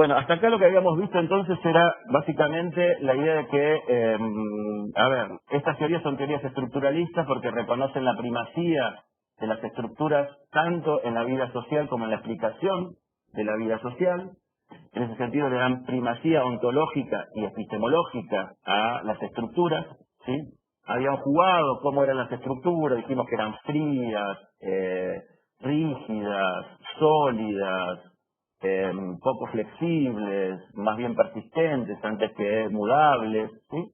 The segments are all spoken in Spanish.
Bueno, hasta acá lo que habíamos visto entonces era básicamente la idea de que, estas teorías son teorías estructuralistas porque reconocen la primacía de las estructuras tanto en la vida social como en la explicación de la vida social. En ese sentido le dan primacía ontológica y epistemológica a las estructuras, ¿sí? Habían jugado cómo eran las estructuras, dijimos que eran frías, rígidas, sólidas, poco flexibles, más bien persistentes antes que mudables, ¿sí?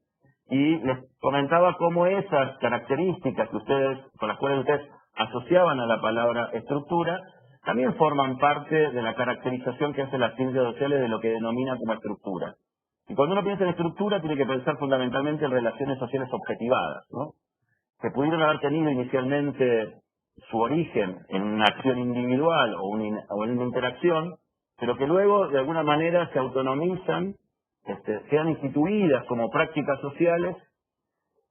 Y les comentaba cómo esas características con las cuales ustedes asociaban a la palabra estructura, también forman parte de la caracterización que hace las ciencias sociales de lo que denomina como estructura. Y cuando uno piensa en estructura, tiene que pensar fundamentalmente en relaciones sociales objetivadas, ¿no? Que pudieron haber tenido inicialmente su origen en una acción individual o en una interacción, pero que luego de alguna manera se autonomizan, sean instituidas como prácticas sociales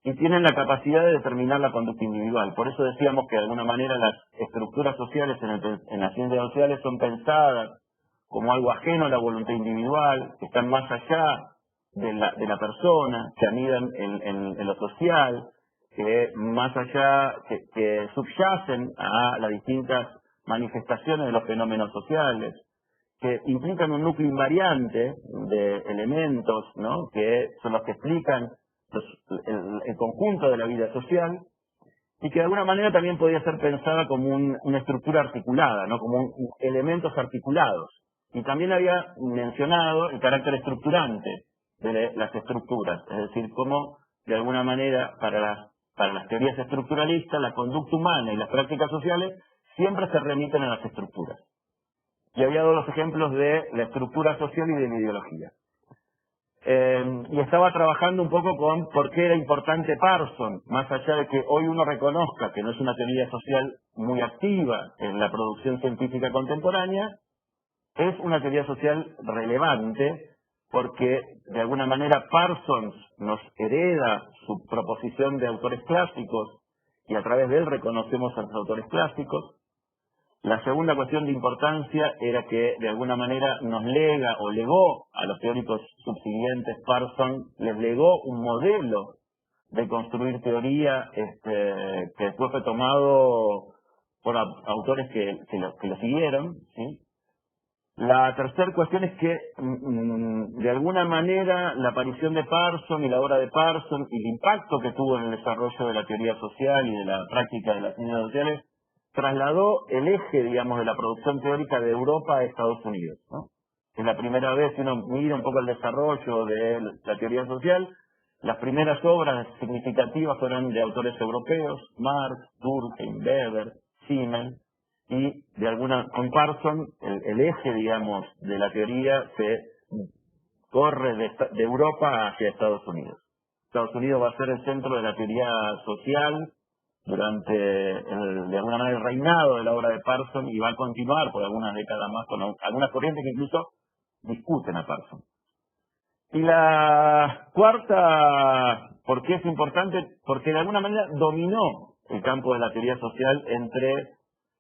y tienen la capacidad de determinar la conducta individual. Por eso decíamos que de alguna manera las estructuras sociales en las ciencias sociales son pensadas como algo ajeno a la voluntad individual, que están más allá de la persona, que anidan en lo social, que más allá, que subyacen a las distintas manifestaciones de los fenómenos sociales, que implican un núcleo invariante de elementos, ¿no?, que son los que explican el conjunto de la vida social, y que de alguna manera también podía ser pensada como una estructura articulada, ¿no?, como elementos articulados. Y también había mencionado el carácter estructurante de las estructuras, es decir, cómo de alguna manera para las teorías estructuralistas la conducta humana y las prácticas sociales siempre se remiten a las estructuras. Y había dado los ejemplos de la estructura social y de la ideología. Y estaba trabajando un poco con por qué era importante Parsons, más allá de que hoy uno reconozca que no es una teoría social muy activa en la producción científica contemporánea, es una teoría social relevante porque de alguna manera Parsons nos hereda su proposición de autores clásicos y a través de él reconocemos a los autores clásicos. La segunda cuestión de importancia era que de alguna manera nos lega o legó a los teóricos subsiguientes, Parsons les legó un modelo de construir teoría que después fue tomado por autores que lo siguieron, ¿sí? La tercera cuestión es que de alguna manera la aparición de Parsons y la obra de Parsons y el impacto que tuvo en el desarrollo de la teoría social y de la práctica de las ciencias sociales trasladó el eje, digamos, de la producción teórica de Europa a Estados Unidos, ¿no? Es la primera vez que uno mira un poco el desarrollo de la teoría social. Las primeras obras significativas fueron de autores europeos, Marx, Durkheim, Weber, Simmel, y con Parsons el eje, digamos, de la teoría se corre de Europa hacia Estados Unidos. Estados Unidos va a ser el centro de la teoría social durante, de alguna manera, el reinado de la obra de Parsons y va a continuar por algunas décadas más con algunas corrientes que incluso discuten a Parsons. Y la cuarta, ¿por qué es importante? Porque de alguna manera dominó el campo de la teoría social entre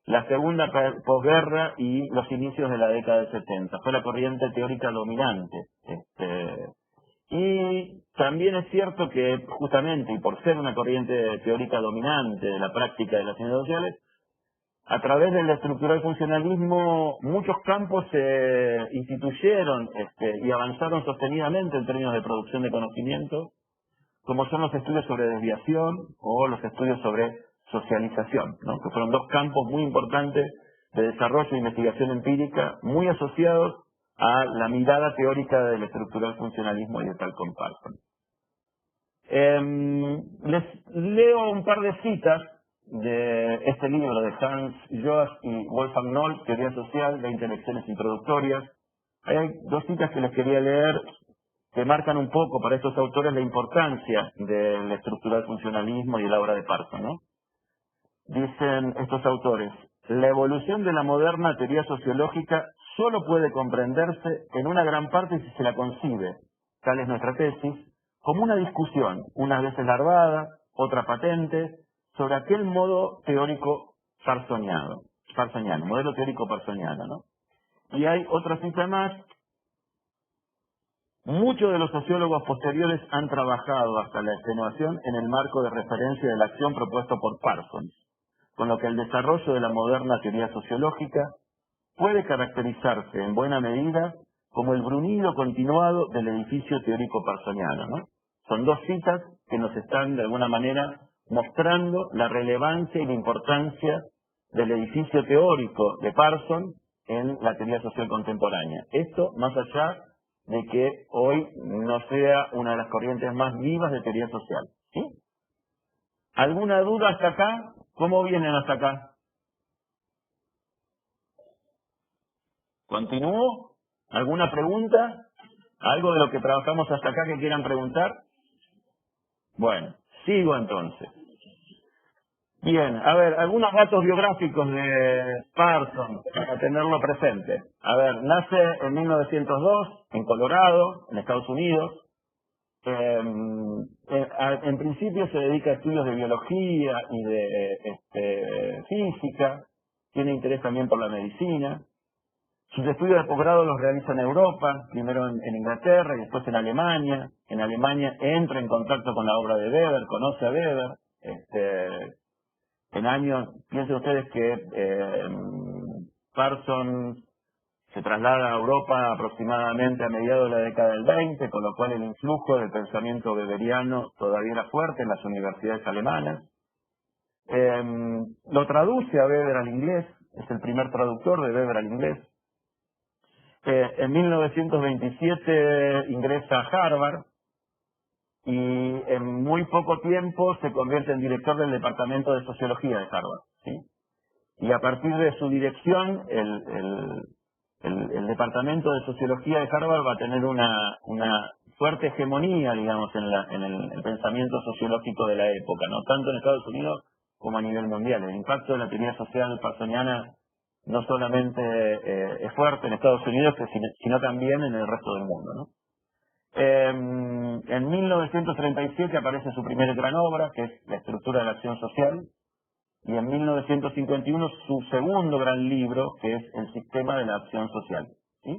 la segunda posguerra y los inicios de la década del 70. Fue la corriente teórica dominante. Y también es cierto que justamente, y por ser una corriente teórica dominante de la práctica de las ciencias sociales, a través del estructural funcionalismo muchos campos se instituyeron y avanzaron sostenidamente en términos de producción de conocimiento, como son los estudios sobre desviación o los estudios sobre socialización, ¿no?, que fueron dos campos muy importantes de desarrollo e investigación empírica, muy asociados a la mirada teórica del estructural funcionalismo y de Malcolm Parsons. Les leo un par de citas de este libro de Hans Joas y Wolfgang Noll, Teoría Social, 20 lecciones introductorias. Hay dos citas que les quería leer que marcan un poco para estos autores la importancia del estructural funcionalismo y la obra de Parsons, ¿no? Dicen estos autores: la evolución de la moderna teoría sociológica solo puede comprenderse en una gran parte si se la concibe, tal es nuestra tesis, como una discusión, unas veces larvada, otra patente, sobre aquel modo teórico parsoniano, modelo teórico parsoniano, ¿no? Y hay otra cita más Muchos de los sociólogos posteriores han trabajado hasta la extenuación en el marco de referencia de la acción propuesto por Parsons, con lo que el desarrollo de la moderna teoría sociológica puede caracterizarse en buena medida como el brunido continuado del edificio teórico parsoniano, ¿no? Son dos citas que nos están de alguna manera mostrando la relevancia y la importancia del edificio teórico de Parsons en la teoría social contemporánea. Esto más allá de que hoy no sea una de las corrientes más vivas de teoría social, ¿sí? ¿Alguna duda hasta acá? ¿Cómo vienen hasta acá? ¿Continúo? ¿Alguna pregunta? ¿Algo de lo que trabajamos hasta acá que quieran preguntar? Bueno, sigo entonces. Bien, a ver, algunos datos biográficos de Parsons, para tenerlo presente. A ver, nace en 1902 en Colorado, en Estados Unidos. En principio se dedica a estudios de biología y de física. Tiene interés también por la medicina. Sus estudios de posgrado los realiza en Europa, primero en Inglaterra y después en Alemania. En Alemania entra en contacto con la obra de Weber, conoce a Weber. Piensen ustedes que Parsons se traslada a Europa aproximadamente a mediados de la década del 20, con lo cual el influjo del pensamiento weberiano todavía era fuerte en las universidades alemanas. Lo traduce a Weber al inglés, es el primer traductor de Weber al inglés. En 1927 ingresa a Harvard y en muy poco tiempo se convierte en director del Departamento de Sociología de Harvard, ¿sí? Y a partir de su dirección, el Departamento de Sociología de Harvard va a tener una fuerte hegemonía, digamos, en el pensamiento sociológico de la época, no tanto en Estados Unidos como a nivel mundial. El impacto de la teoría social parsoniana no solamente es fuerte en Estados Unidos, sino también en el resto del mundo, ¿no? En 1937 aparece su primera gran obra, que es La estructura de la acción social, y en 1951 su segundo gran libro, que es El sistema de la acción social, ¿sí?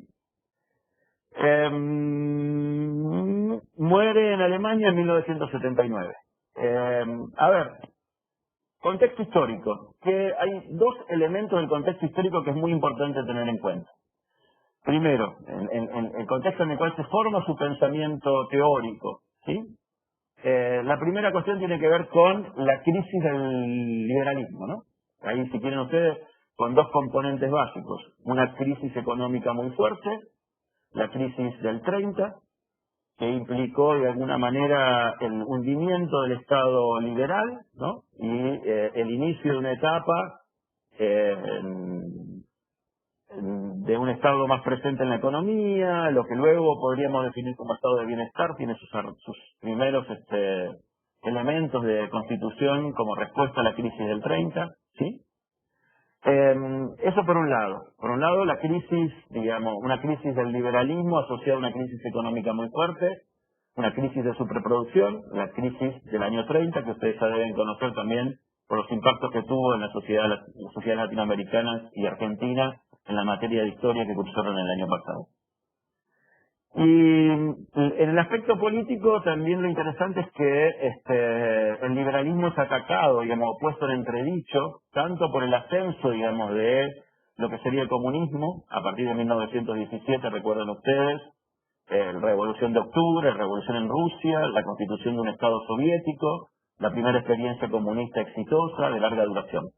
Muere en Alemania en 1979. A ver, contexto histórico, que hay dos elementos del contexto histórico que es muy importante tener en cuenta. Primero, en el contexto en el cual se forma su pensamiento teórico, ¿sí? La primera cuestión tiene que ver con la crisis del liberalismo, ¿no? Ahí, si quieren ustedes, con dos componentes básicos. Una crisis económica muy fuerte, la crisis del 30, que implicó de alguna manera el hundimiento del Estado liberal, ¿no? Y el inicio de una etapa de un Estado más presente en la economía, lo que luego podríamos definir como Estado de bienestar, tiene sus primeros elementos de constitución como respuesta a la crisis del 30, ¿sí? Eso por un lado. Por un lado, la crisis, digamos, una crisis del liberalismo asociada a una crisis económica muy fuerte, una crisis de superproducción, la crisis del año 30, que ustedes ya deben conocer también por los impactos que tuvo en las sociedades latinoamericanas y argentinas en la materia de historia que cursaron el año pasado. Y en el aspecto político también lo interesante es que el liberalismo es atacado, digamos, puesto en entredicho, tanto por el ascenso, digamos, de lo que sería el comunismo, a partir de 1917, recuerdan ustedes, Revolución de Octubre, Revolución en Rusia, la constitución de un Estado soviético, la primera experiencia comunista exitosa de larga duración.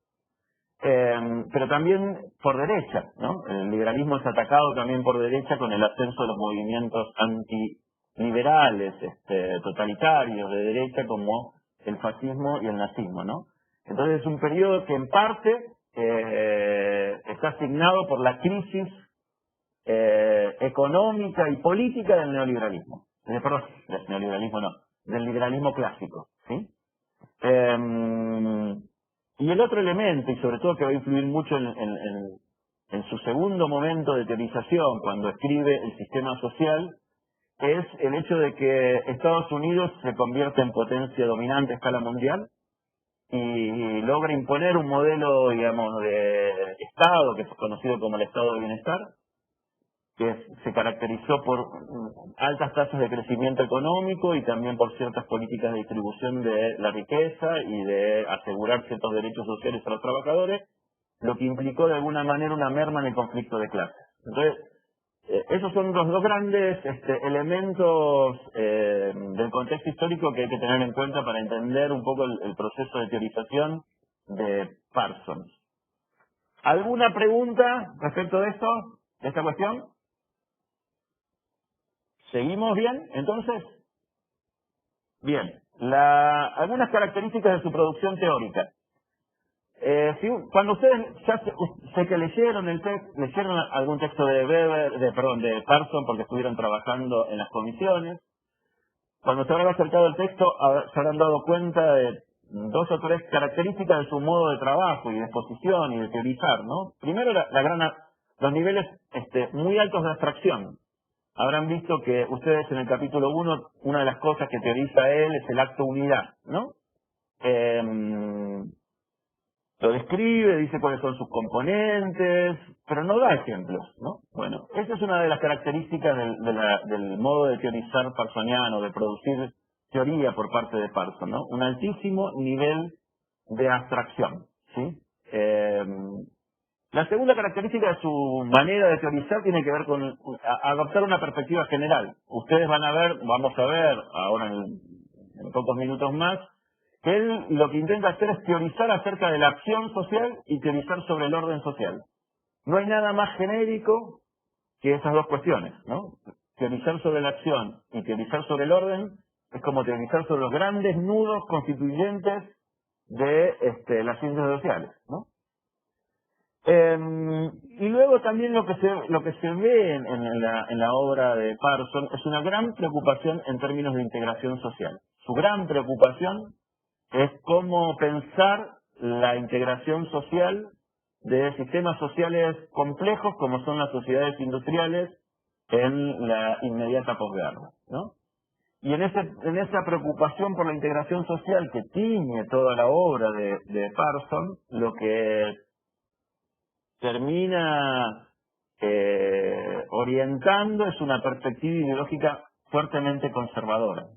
Pero también por derecha, ¿no? El liberalismo es atacado también por derecha con el ascenso de los movimientos antiliberales, totalitarios de derecha, como el fascismo y el nazismo, ¿no? Entonces es un periodo que en parte está asignado por la crisis económica y política del neoliberalismo. Perdón, del neoliberalismo no, del liberalismo clásico, ¿sí? Y el otro elemento, y sobre todo que va a influir mucho en su segundo momento de teorización, cuando escribe El sistema social, es el hecho de que Estados Unidos se convierte en potencia dominante a escala mundial y logra imponer un modelo, digamos, de Estado, que es conocido como el Estado de bienestar, que se caracterizó por altas tasas de crecimiento económico y también por ciertas políticas de distribución de la riqueza y de asegurar ciertos derechos sociales a los trabajadores, lo que implicó de alguna manera una merma en el conflicto de clases. Entonces, esos son los dos grandes elementos del contexto histórico que hay que tener en cuenta para entender un poco el proceso de teorización de Parsons. ¿Alguna pregunta respecto de esto, de esta cuestión? ¿Seguimos bien, entonces? Bien. Algunas características de su producción teórica. Cuando ustedes ya sé que leyeron algún texto de de Parsons porque estuvieron trabajando en las comisiones, cuando se habrán acercado el texto se habrán dado cuenta de dos o tres características de su modo de trabajo y de exposición y de teorizar, ¿no? Primero, los niveles muy altos de abstracción. Habrán visto que ustedes en el capítulo 1, una de las cosas que teoriza él es el acto unidad, ¿no? Lo describe, dice cuáles son sus componentes, pero no da ejemplos, ¿no? Bueno, esa es una de las características del modo de teorizar parsoniano, de producir teoría por parte de Parsons, ¿no? Un altísimo nivel de abstracción, ¿sí? La segunda característica de su manera de teorizar tiene que ver con adoptar una perspectiva general. Ustedes vamos a ver ahora en pocos minutos más, que él lo que intenta hacer es teorizar acerca de la acción social y teorizar sobre el orden social. No hay nada más genérico que esas dos cuestiones, ¿no? Teorizar sobre la acción y teorizar sobre el orden es como teorizar sobre los grandes nudos constituyentes de las ciencias sociales, ¿no? Y luego también lo que se ve en la obra de Parsons es una gran preocupación en términos de integración social. Su gran preocupación es cómo pensar la integración social de sistemas sociales complejos como son las sociedades industriales en la inmediata posguerra, ¿no? Y en esa preocupación por la integración social que tiñe toda la obra de Parsons, lo que termina orientando es una perspectiva ideológica fuertemente conservadora.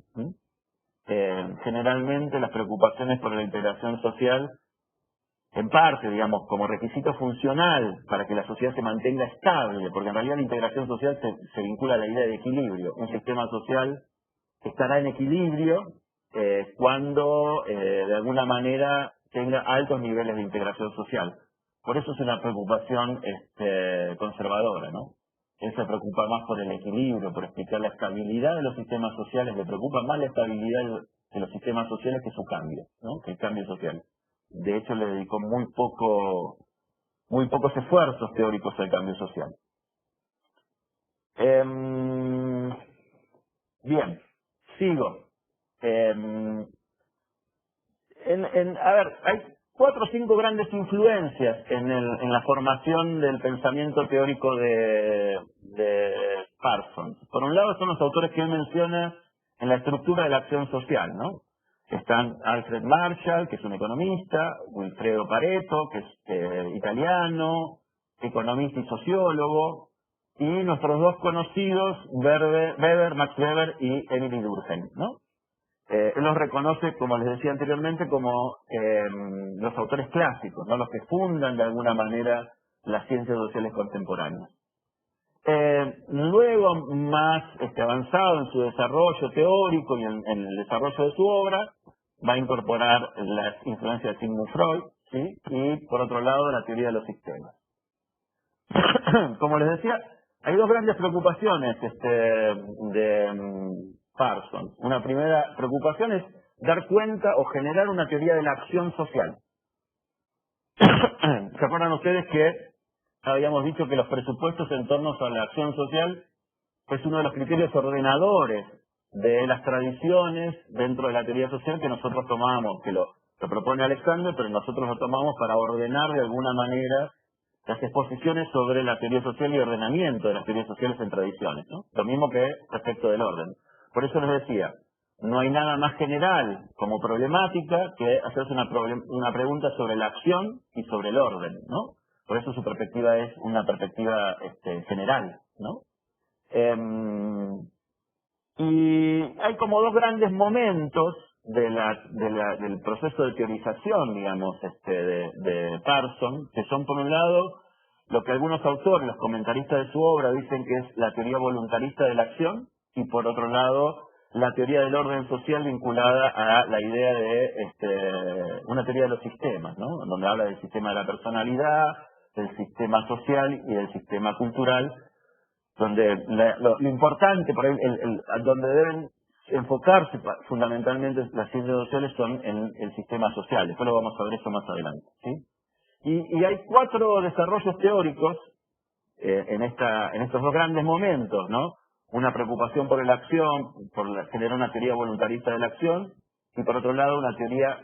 Generalmente las preocupaciones por la integración social, en parte, digamos, como requisito funcional para que la sociedad se mantenga estable, porque en realidad la integración social se vincula a la idea de equilibrio. Un sistema social estará en equilibrio cuando de alguna manera tenga altos niveles de integración social. Por eso es una preocupación conservadora, ¿no? Él se preocupa más por el equilibrio, por explicar la estabilidad de los sistemas sociales, le preocupa más la estabilidad de los sistemas sociales que su cambio, ¿no? Que el cambio social. De hecho, le dedicó muy pocos esfuerzos teóricos al cambio social. Bien, sigo. A ver, hay 4 o 5 grandes influencias en la formación del pensamiento teórico de Parsons. Por un lado son los autores que él menciona en la estructura de la acción social, ¿no? Están Alfred Marshall, que es un economista, Wilfredo Pareto, que es italiano, economista y sociólogo, y nuestros dos conocidos, Max Weber y Emily Durkheim, ¿no? Él los reconoce, como les decía anteriormente, como los autores clásicos, ¿no? Los que fundan de alguna manera las ciencias sociales contemporáneas. Luego, más avanzado en su desarrollo teórico y en el desarrollo de su obra, va a incorporar las influencias de Sigmund Freud, ¿sí? Y por otro lado la teoría de los sistemas. Como les decía, hay dos grandes preocupaciones de Parsons. Una primera preocupación es dar cuenta o generar una teoría de la acción social. ¿Se acuerdan ustedes que habíamos dicho que los presupuestos en torno a la acción social es uno de los criterios ordenadores de las tradiciones dentro de la teoría social que nosotros tomamos, que lo propone Alexander, pero nosotros lo tomamos para ordenar de alguna manera las exposiciones sobre la teoría social y ordenamiento de las teorías sociales en tradiciones, ¿no? Lo mismo que respecto del orden. Por eso les decía, no hay nada más general como problemática que hacerse una pregunta sobre la acción y sobre el orden, ¿no? Por eso su perspectiva es una perspectiva general, ¿no? Y hay como dos grandes momentos del proceso de teorización, digamos, de Parsons, que son, por un lado, lo que algunos autores, los comentaristas de su obra, dicen que es la teoría voluntarista de la acción, y por otro lado, la teoría del orden social vinculada a la idea de una teoría de los sistemas, ¿no? Donde habla del sistema de la personalidad, del sistema social y del sistema cultural, donde lo importante, por ahí, donde deben enfocarse fundamentalmente las ciencias sociales son en el sistema social. Después lo vamos a ver eso más adelante, ¿sí? Y hay 4 desarrollos teóricos en estos dos grandes momentos, ¿no? Una preocupación por la acción, generar una teoría voluntarista de la acción, y por otro lado una teoría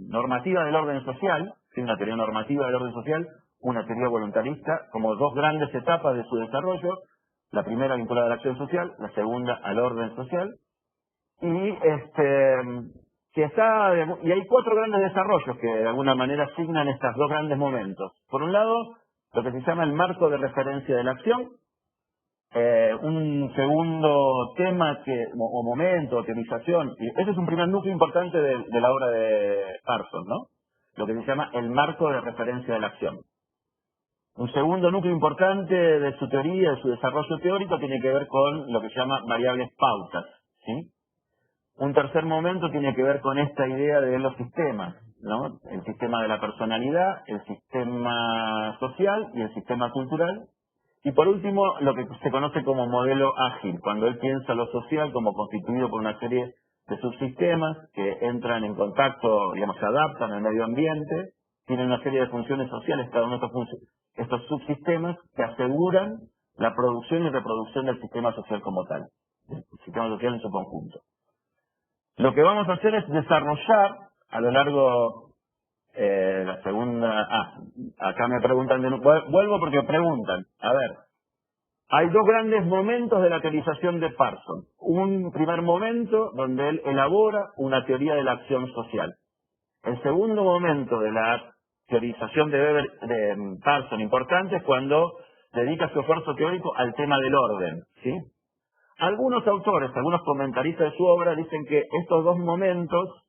normativa del orden social, ¿sí? Una teoría normativa del orden social, una teoría voluntarista, como dos grandes etapas de su desarrollo, la primera vinculada a la acción social, la segunda al orden social, y y hay 4 grandes desarrollos que de alguna manera asignan estos dos grandes momentos. Por un lado, lo que se llama el marco de referencia de la acción, un segundo tema o momento, o teorización, y ese es un primer núcleo importante de la obra de Parsons, ¿no? Lo que se llama el marco de referencia de la acción. Un segundo núcleo importante de su teoría, de su desarrollo teórico, tiene que ver con lo que se llama variables pautas, ¿sí? Un tercer momento tiene que ver con esta idea de los sistemas, ¿no? El sistema de la personalidad, el sistema social y el sistema cultural. Y por último, lo que se conoce como modelo ágil, cuando él piensa lo social como constituido por una serie de subsistemas que entran en contacto, digamos, se adaptan al medio ambiente, tienen una serie de funciones sociales, cada uno de estos subsistemas que aseguran la producción y reproducción del sistema social como tal, del sistema social en su conjunto. Lo que vamos a hacer es desarrollar a lo largo la segunda... acá me preguntan, vuelvo porque preguntan. A ver, hay dos grandes momentos de la teorización de Parsons. Un primer momento donde él elabora una teoría de la acción social. El segundo momento de la teorización de Parsons importante es cuando dedica su esfuerzo teórico al tema del orden, ¿sí? Algunos autores, algunos comentaristas de su obra dicen que estos dos momentos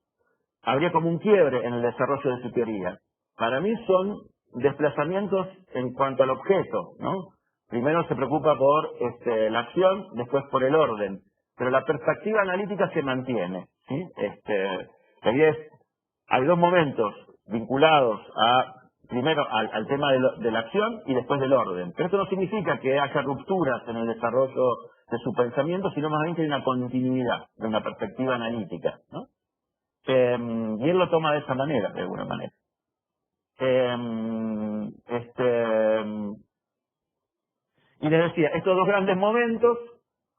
habría como un quiebre en el desarrollo de su teoría. Para mí son desplazamientos en cuanto al objeto, ¿no? Primero se preocupa por la acción, después por el orden, pero la perspectiva analítica se mantiene, ¿sí? La idea es, hay dos momentos vinculados primero al tema de la acción y después del orden. Pero esto no significa que haya rupturas en el desarrollo de su pensamiento, sino más bien que hay una continuidad de una perspectiva analítica, ¿no? Y él lo toma de esa manera, de alguna manera. Y les decía, estos dos grandes momentos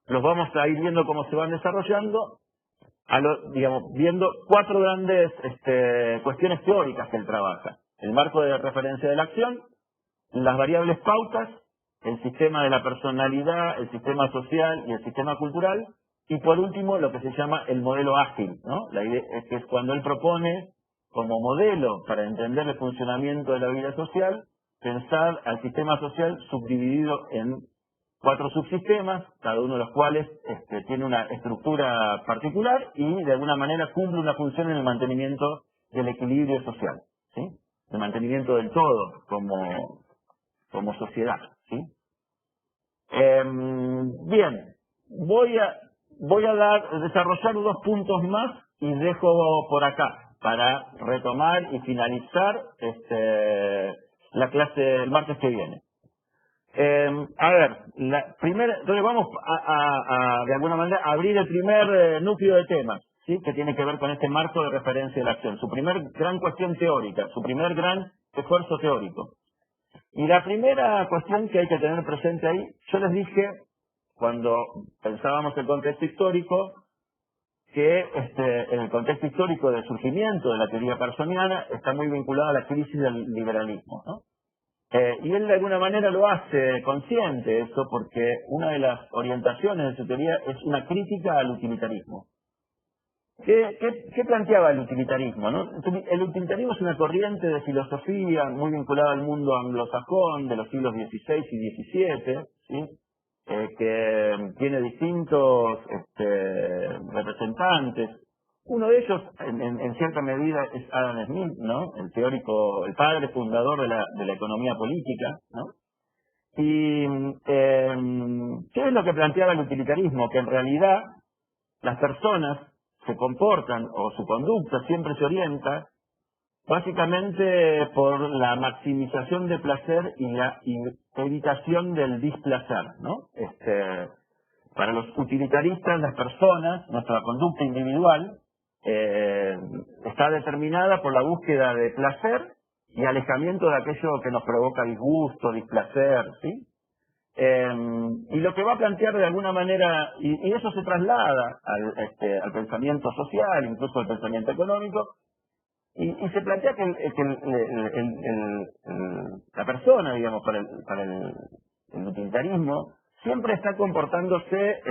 los vamos a ir viendo cómo se van desarrollando, digamos, viendo 4 grandes cuestiones teóricas que él trabaja. El marco de referencia de la acción, las variables pautas, el sistema de la personalidad, el sistema social y el sistema cultural, y por último lo que se llama el modelo ágil, ¿no? La idea es que es cuando él propone como modelo para entender el funcionamiento de la vida social, pensar al sistema social subdividido en 4 subsistemas, cada uno de los cuales tiene una estructura particular y de alguna manera cumple una función en el mantenimiento del equilibrio social, ¿sí? El mantenimiento del todo como sociedad, ¿sí? Bien, voy a desarrollar 2 puntos más y dejo por acá para retomar y finalizar la clase el martes que viene. A ver, entonces vamos a de alguna manera abrir el primer núcleo de temas, ¿sí? Que tiene que ver con este marco de referencia de la acción, su primer gran cuestión teórica, su primer gran esfuerzo teórico. Y la primera cuestión que hay que tener presente ahí, yo les dije, cuando pensábamos el contexto histórico, que en el contexto histórico del surgimiento de la teoría parsoniana está muy vinculado a la crisis del liberalismo, ¿no? Y él de alguna manera lo hace consciente eso, porque una de las orientaciones de su teoría es una crítica al utilitarismo. ¿Qué planteaba el utilitarismo, no? El utilitarismo es una corriente de filosofía muy vinculada al mundo anglosajón de los siglos XVI y XVII, ¿sí? que tiene distintos representantes. Uno de ellos, en cierta medida, es Adam Smith, ¿no? El teórico, el padre fundador de la economía política, ¿no? Y ¿qué es lo que planteaba el utilitarismo? Que en realidad las personas se comportan, o su conducta siempre se orienta básicamente por la maximización de placer y la evitación del displacer, ¿no? Para los utilitaristas, las personas, nuestra conducta individual, está determinada por la búsqueda de placer y alejamiento de aquello que nos provoca disgusto, displacer, ¿sí? Y lo que va a plantear de alguna manera, y eso se traslada al pensamiento social, incluso al pensamiento económico, y se plantea que la persona, digamos, para el utilitarismo, siempre está comportándose,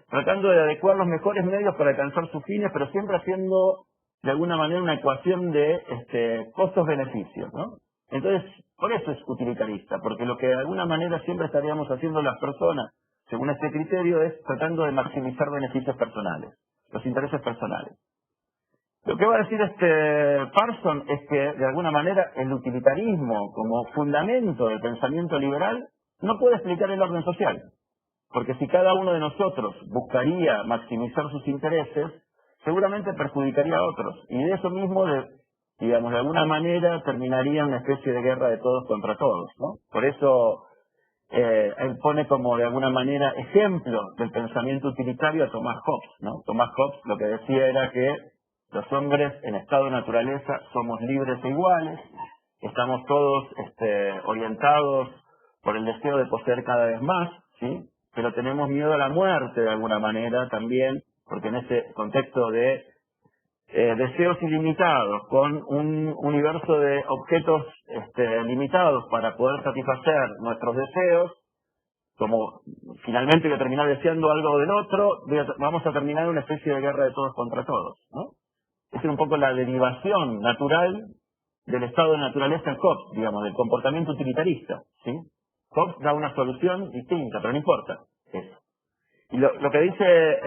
tratando de adecuar los mejores medios para alcanzar sus fines, pero siempre haciendo de alguna manera una ecuación de costos-beneficios, ¿no? Entonces, por eso es utilitarista, porque lo que de alguna manera siempre estaríamos haciendo las personas, según este criterio, es tratando de maximizar beneficios personales, los intereses personales. Lo que va a decir Parson es que, de alguna manera, el utilitarismo como fundamento del pensamiento liberal no puede explicar el orden social. Porque si cada uno de nosotros buscaría maximizar sus intereses, seguramente perjudicaría a otros. Y de eso mismo, digamos, de alguna manera, terminaría una especie de guerra de todos contra todos, ¿no? Por eso, él pone como, de alguna manera, ejemplo del pensamiento utilitario a Thomas Hobbes, ¿no? Thomas Hobbes lo que decía era que los hombres en estado de naturaleza somos libres e iguales, estamos todos orientados por el deseo de poseer cada vez más, ¿sí? Pero tenemos miedo a la muerte de alguna manera también, porque en ese contexto de deseos ilimitados, con un universo de objetos limitados para poder satisfacer nuestros deseos, como finalmente voy a terminar deseando algo del otro, vamos a terminar en una especie de guerra de todos contra todos, ¿no? Es un poco la derivación natural del estado de naturaleza en Hobbes, digamos, del comportamiento utilitarista, ¿sí? Hobbes da una solución distinta, pero no importa eso. Y lo que dice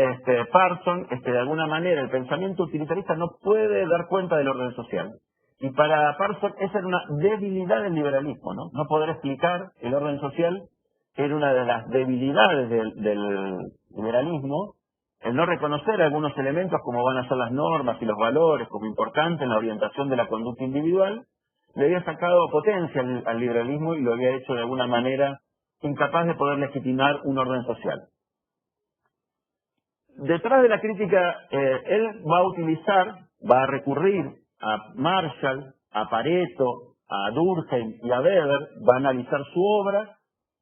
Parson es que de alguna manera el pensamiento utilitarista no puede dar cuenta del orden social. Y para Parson esa era una debilidad del liberalismo, ¿no? No poder explicar el orden social era una de las debilidades del liberalismo, el no reconocer algunos elementos como van a ser las normas y los valores como importantes en la orientación de la conducta individual, le había sacado potencia al liberalismo y lo había hecho de alguna manera incapaz de poder legitimar un orden social. Detrás de la crítica, él va a recurrir a Marshall, a Pareto, a Durkheim y a Weber, va a analizar su obra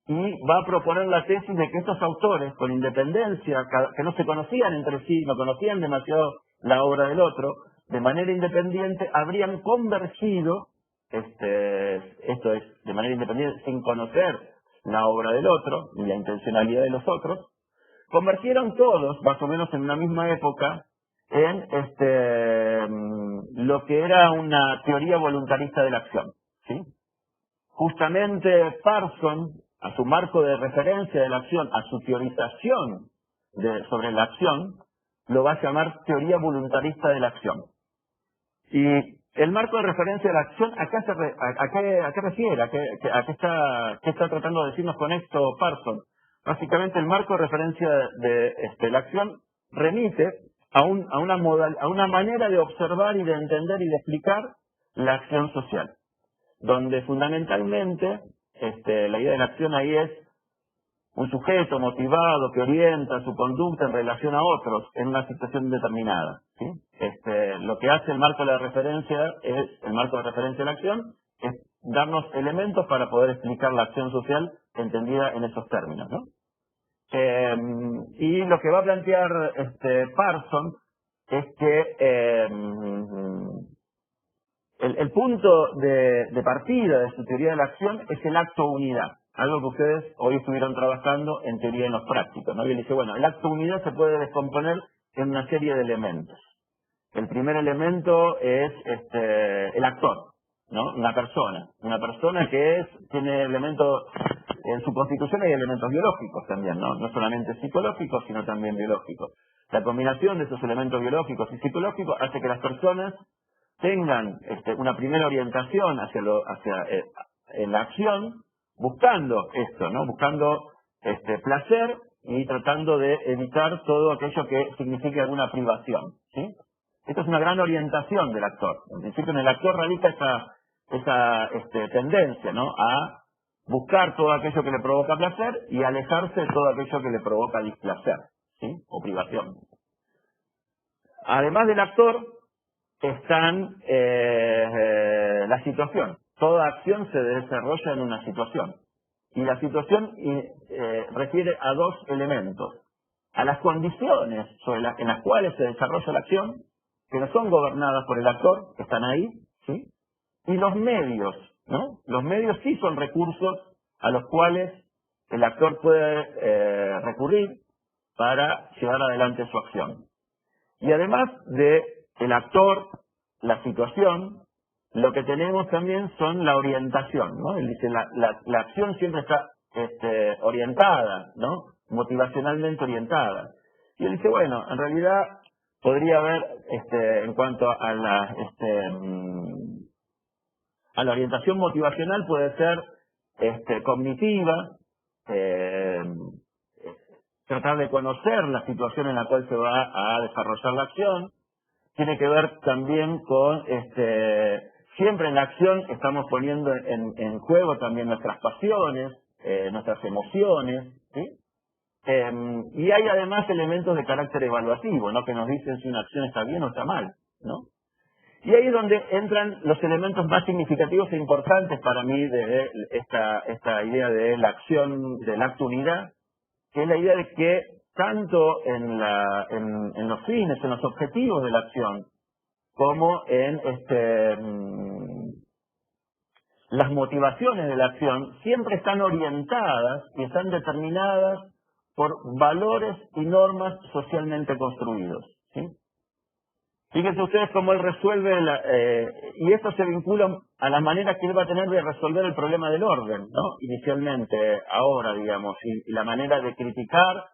y va a proponer la tesis de que estos autores, con independencia, que no se conocían entre sí, no conocían demasiado la obra del otro, de manera independiente habrían convergido, esto es, de manera independiente, sin conocer la obra del otro, ni la intencionalidad de los otros, convergieron todos, más o menos en una misma época, en lo que era una teoría voluntarista de la acción, ¿sí? Justamente Parson, a su marco de referencia de la acción, a su teorización sobre la acción, lo va a llamar teoría voluntarista de la acción. Y el marco de referencia de la acción, ¿a qué refiere? ¿Qué está tratando de decirnos con esto Parson? Básicamente el marco de referencia de la acción remite a una manera de observar y de entender y de explicar la acción social, donde fundamentalmente la idea de la acción ahí es un sujeto motivado que orienta su conducta en relación a otros en una situación determinada, ¿sí? Lo que hace el marco de referencia de la acción es darnos elementos para poder explicar la acción social entendida en esos términos, ¿no? Y lo que va a plantear Parson es que el punto de partida de su teoría de la acción es el acto unidad, algo que ustedes hoy estuvieron trabajando en teoría en los prácticos, ¿no? Y él dice, bueno, el acto unidad se puede descomponer en una serie de elementos. El primer elemento es el actor, ¿no? Una persona que tiene elementos en su constitución hay elementos biológicos también, ¿no? No solamente psicológicos, sino también biológicos. La combinación de esos elementos biológicos y psicológicos hace que las personas tengan una primera orientación hacia en la acción, buscando esto, ¿no? Buscando placer y tratando de evitar todo aquello que signifique alguna privación, ¿sí? Esto es una gran orientación del actor. En principio en el actor radica esa tendencia, ¿no? A buscar todo aquello que le provoca placer y alejarse de todo aquello que le provoca displacer, ¿sí? O privación. Además del actor, están la situación. Toda acción se desarrolla en una situación. Y la situación refiere a dos elementos. A las condiciones en las cuales se desarrolla la acción, que no son gobernadas por el actor, que están ahí, ¿sí? Y los medios, ¿no? Los medios sí son recursos a los cuales el actor puede recurrir para llevar adelante su acción. Y además de el actor, la situación, lo que tenemos también son la orientación, ¿no? Él dice, la acción siempre está orientada, ¿no? Motivacionalmente orientada. Y él dice, bueno, en realidad podría haber, en cuanto a la orientación motivacional, puede ser cognitiva, tratar de conocer la situación en la cual se va a desarrollar la acción. Tiene que ver también con, siempre en la acción estamos poniendo en juego también nuestras pasiones, nuestras emociones, ¿sí? Y hay además elementos de carácter evaluativo, ¿no? Que nos dicen si una acción está bien o está mal, ¿no? Y ahí es donde entran los elementos más significativos e importantes para mí de esta idea de la acción, del acto unidad, que es la idea de que tanto en los fines, en los objetivos de la acción, como en las motivaciones de la acción, siempre están orientadas y están determinadas por valores y normas socialmente construidos, ¿sí? Fíjense ustedes cómo él resuelve, y esto se vincula a la manera que él va a tener de resolver el problema del orden, ¿no? Inicialmente, ahora, digamos, y la manera de criticar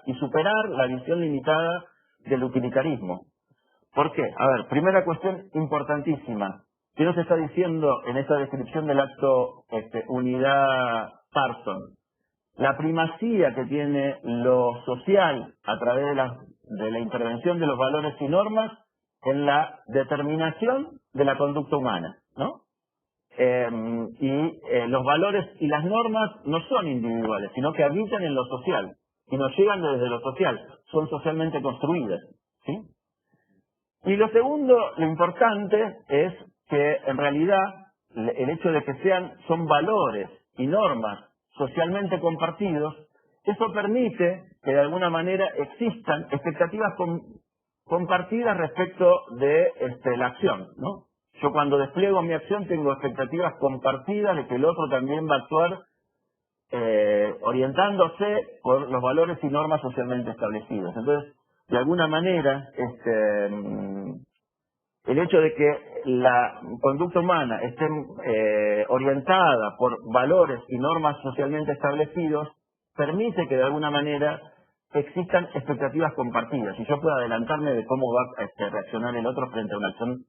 y superar la visión limitada del utilitarismo. ¿Por qué? A ver, primera cuestión importantísima. ¿Qué nos está diciendo en esta descripción del acto unidad Parson? La primacía que tiene lo social a través de la intervención de los valores y normas en la determinación de la conducta humana, ¿no? Los valores y las normas no son individuales, sino que habitan en lo social y nos llegan desde lo social, son socialmente construidas, ¿sí? Y lo segundo, lo importante es que en realidad el hecho de que son valores y normas socialmente compartidos, eso permite que de alguna manera existan expectativas compartidas respecto de la acción, ¿no? Yo cuando despliego mi acción tengo expectativas compartidas de que el otro también va a actuar orientándose por los valores y normas socialmente establecidos. Entonces, de alguna manera, el hecho de que la conducta humana esté orientada por valores y normas socialmente establecidos permite que de alguna manera existan expectativas compartidas y yo pueda adelantarme de cómo va a reaccionar el otro frente a una acción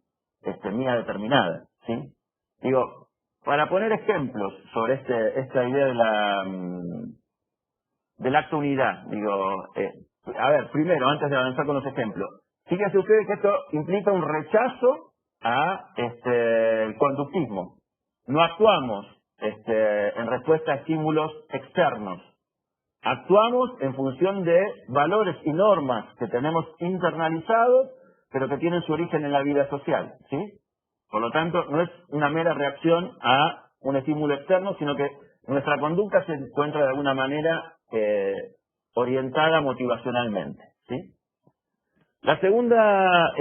mía determinada, ¿sí? Digo, para poner ejemplos sobre esta idea del acto unidad, digo, a ver, primero, antes de avanzar con los ejemplos, fíjense ustedes que esto implica un rechazo el conductismo. No actuamos en respuesta a estímulos externos. Actuamos en función de valores y normas que tenemos internalizados, pero que tienen su origen en la vida social, ¿sí? Por lo tanto, no es una mera reacción a un estímulo externo, sino que nuestra conducta se encuentra de alguna manera orientada motivacionalmente, ¿sí? La segunda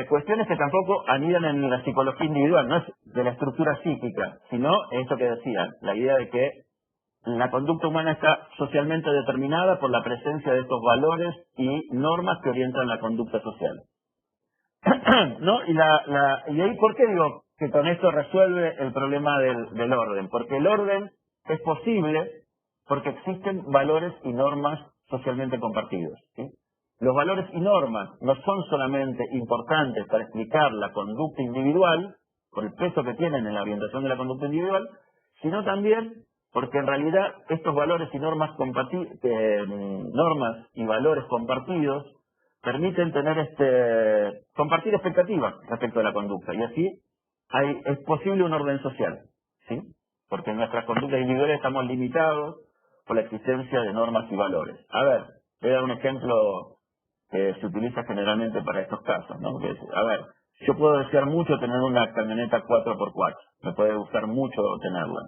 cuestión es que tampoco anidan en la psicología individual, no es de la estructura psíquica, sino esto que decía, la idea de que la conducta humana está socialmente determinada por la presencia de estos valores y normas que orientan la conducta social. ¿No? Y ahí, ¿por qué digo que con esto resuelve el problema del orden? Porque el orden es posible porque existen valores y normas socialmente compartidos, ¿sí? Los valores y normas no son solamente importantes para explicar la conducta individual, por el peso que tienen en la orientación de la conducta individual, sino también porque en realidad estos valores y normas y valores compartidos permiten tener compartir expectativas respecto a la conducta, y así es posible un orden social, ¿sí? Porque en nuestras conductas individuales estamos limitados por la existencia de normas y valores. A ver, voy a dar un ejemplo que se utiliza generalmente para estos casos, ¿no? A ver, yo puedo desear mucho tener una camioneta 4x4, me puede gustar mucho tenerla.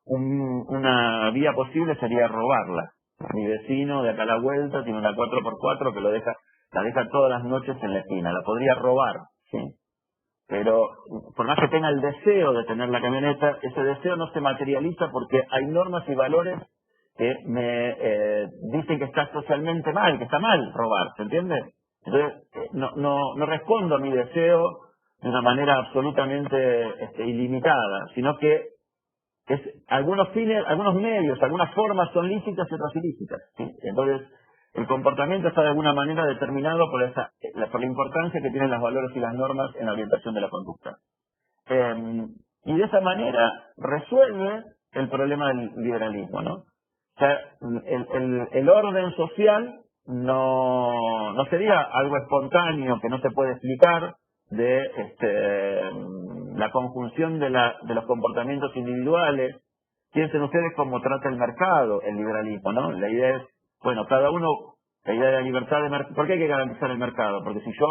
Una vía posible sería robarla. Mi vecino de acá a la vuelta tiene una 4x4 que la deja todas las noches en la esquina, la podría robar, ¿sí? Pero por más que tenga el deseo de tener la camioneta, ese deseo no se materializa porque hay normas y valores que me dicen que está socialmente mal, que está mal robar, ¿se entiende? Entonces, no respondo a mi deseo de una manera absolutamente ilimitada, sino que algunos fines, algunos medios, algunas formas son lícitas y otras ilícitas, ¿sí? Entonces, el comportamiento está de alguna manera determinado por la importancia que tienen los valores y las normas en la orientación de la conducta. Y de esa manera resuelve el problema del liberalismo, ¿no? O sea, el orden social no sería algo espontáneo que no se puede explicar de la conjunción de los comportamientos individuales. Piensen ustedes cómo trata el mercado el liberalismo, ¿no? La idea es, bueno, cada uno, la idea de la libertad de mercado. ¿Por qué hay que garantizar el mercado? Porque si yo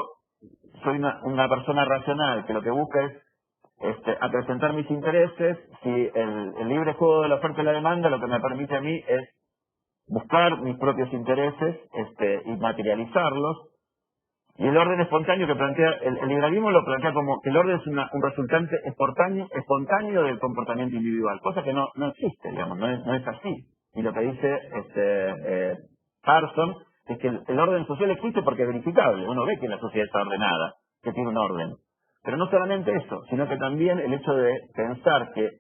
soy una persona racional que lo que busca es acrecentar mis intereses, si el libre juego de la oferta y la demanda lo que me permite a mí es buscar mis propios intereses y materializarlos. Y el orden espontáneo que plantea, el liberalismo lo plantea como que el orden es un resultante espontáneo del comportamiento individual, cosa que no existe, digamos, no es así. Y lo que dice Parson es que el orden social existe porque es verificable. Uno ve que la sociedad está ordenada, que tiene un orden. Pero no solamente eso, sino que también el hecho de pensar que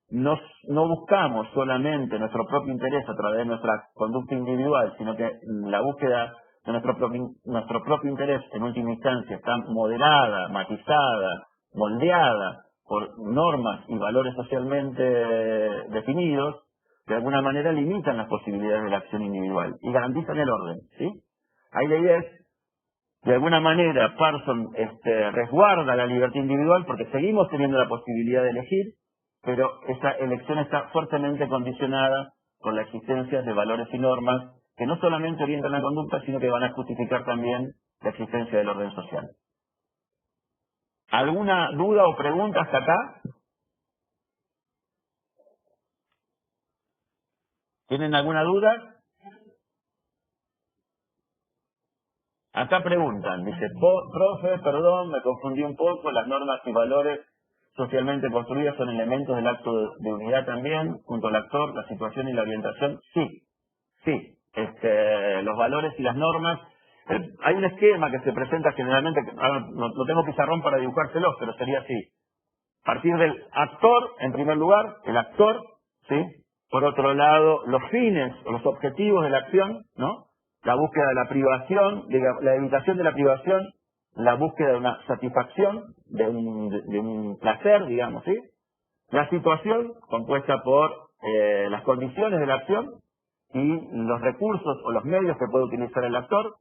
no buscamos solamente nuestro propio interés a través de nuestra conducta individual, sino que la búsqueda de nuestro propio interés en última instancia está moderada, matizada, moldeada por normas y valores socialmente definidos, de alguna manera limitan las posibilidades de la acción individual y garantizan el orden, ¿sí? Ahí la idea es, de alguna manera, Parson resguarda la libertad individual porque seguimos teniendo la posibilidad de elegir, pero esa elección está fuertemente condicionada por la existencia de valores y normas que no solamente orientan la conducta, sino que van a justificar también la existencia del orden social. ¿Alguna duda o pregunta hasta acá? ¿Tienen alguna duda? Acá preguntan, dice, profe, perdón, me confundí un poco, las normas y valores socialmente construidas son elementos del acto de unidad también, junto al actor, la situación y la orientación. Sí, los valores y las normas, hay un esquema que se presenta generalmente, no tengo pizarrón para dibujárselos, pero sería así. Partir del actor, en primer lugar, el actor, ¿sí? Por otro lado, los fines o los objetivos de la acción, ¿no? La búsqueda de la privación, la evitación de la privación, la búsqueda de una satisfacción, de un placer, digamos, ¿sí? La situación, compuesta por las condiciones de la acción y los recursos o los medios que puede utilizar el actor,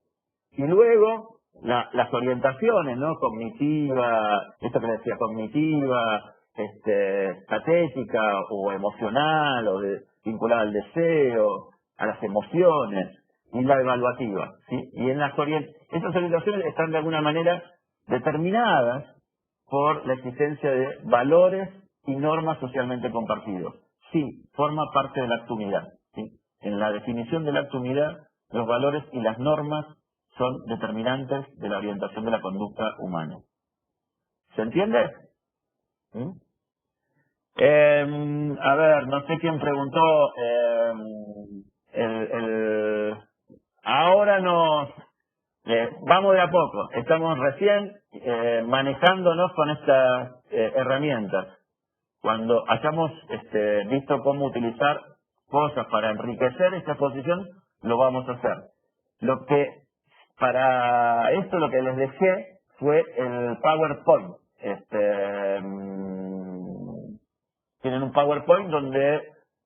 y luego las orientaciones, ¿no? Cognitiva, esto que decía, cognitiva, patética o emocional, o vinculada al deseo, a las emociones, y la evaluativa, ¿sí? Y esas orientaciones están de alguna manera determinadas por la existencia de valores y normas socialmente compartidos. Sí, forma parte de la acto unidad, ¿sí? En la definición de la acto unidad, los valores y las normas son determinantes de la orientación de la conducta humana. ¿Se entiende? ¿Mm? A ver, no sé quién preguntó. Ahora vamos de a poco. Estamos recién manejándonos con estas herramientas. Cuando hayamos visto cómo utilizar cosas para enriquecer esta exposición, lo vamos a hacer. Para esto lo que les dejé fue el PowerPoint. Tienen un PowerPoint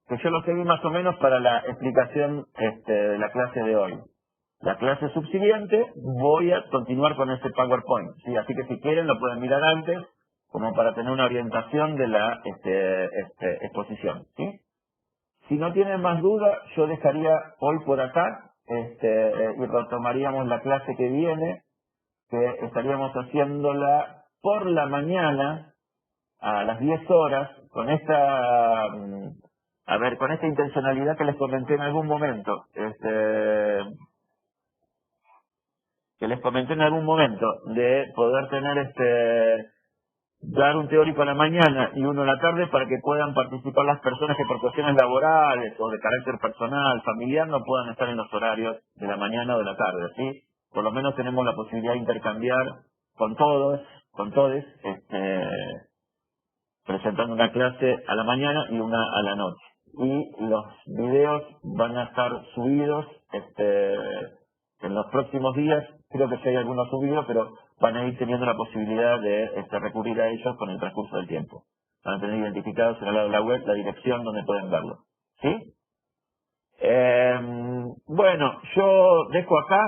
que yo lo seguí más o menos para la explicación de la clase de hoy. La clase subsiguiente voy a continuar con este PowerPoint, ¿sí? Así que si quieren lo pueden mirar antes, como para tener una orientación de la exposición, ¿sí? Si no tienen más duda, yo dejaría hoy por acá y retomaríamos la clase que viene, que estaríamos haciéndola por la mañana a las 10 horas, con esta intencionalidad que les comenté en algún momento, de poder tener dar un teórico a la mañana y uno a la tarde para que puedan participar las personas que por cuestiones laborales o de carácter personal, familiar, no puedan estar en los horarios de la mañana o de la tarde, ¿sí? Por lo menos tenemos la posibilidad de intercambiar con todos, presentando una clase a la mañana y una a la noche. Y los videos van a estar subidos en los próximos días. Creo que sí hay algunos subidos, pero van a ir teniendo la posibilidad de recurrir a ellos con el transcurso del tiempo. Van a tener identificados en el lado de la web la dirección donde pueden verlo. ¿Sí? Bueno, yo dejo acá.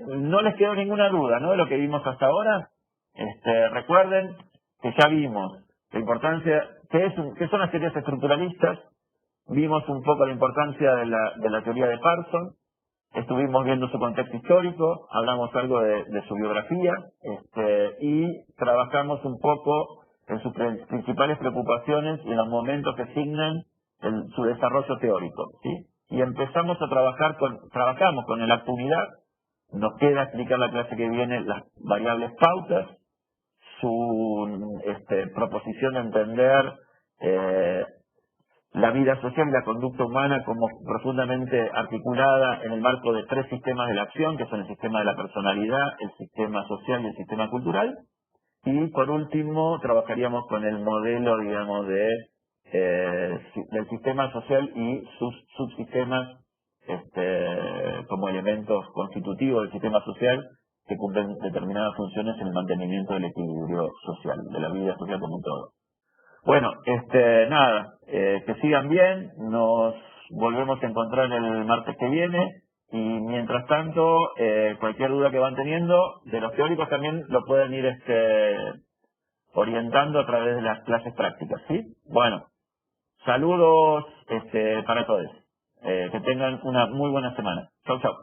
No les quedó ninguna duda, ¿no?, de lo que vimos hasta ahora. Recuerden que ya vimos la importancia, ¿qué son las teorías estructuralistas? Vimos un poco la importancia de la teoría de Parsons. Estuvimos viendo su contexto histórico, hablamos algo de su biografía, y trabajamos un poco en sus principales preocupaciones y en los momentos que signan su desarrollo teórico, ¿sí? Y empezamos a trabajamos con el acto unidad. Nos queda explicar la clase que viene las variables pautas, su proposición de entender la vida social y la conducta humana como profundamente articulada en el marco de 3 sistemas de la acción, que son el sistema de la personalidad, el sistema social y el sistema cultural. Y por último, trabajaríamos con el modelo, digamos, del sistema social y sus subsistemas como elementos constitutivos del sistema social que cumplen determinadas funciones en el mantenimiento del equilibrio social, de la vida social como un todo. Bueno, que sigan bien, nos volvemos a encontrar el martes que viene, y mientras tanto, cualquier duda que van teniendo, de los teóricos también lo pueden ir orientando a través de las clases prácticas, ¿sí? Bueno, saludos para todos. Que tengan una muy buena semana. Chau, chau.